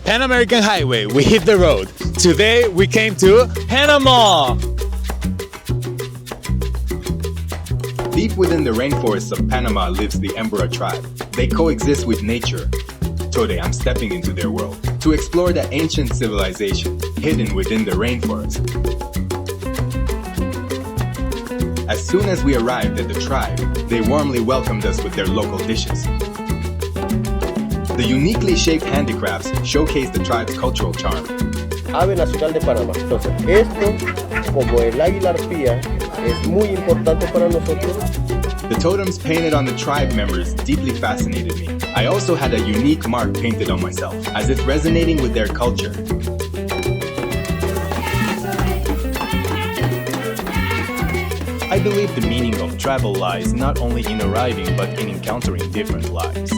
Pan American Highway, we hit the road. Today we came to Panama. Deep within the rainforests of Panama lives the Emberá tribe. They coexist with nature. Today I'm stepping into their world to explore the ancient civilization hidden within the rainforest. As soon as we arrived at the tribe, they warmly welcomed us with their local dishes. The uniquely shaped handicrafts showcase the tribe's cultural charm. Ave nacional de Panamá. Entonces, esto, como el águila arpía, es muy importante para nosotros. The totems painted on the tribe members deeply fascinated me. I also had a unique mark painted on myself, as if resonating with their culture. I believe the meaning of travel lies not only in arriving but in encountering different lives.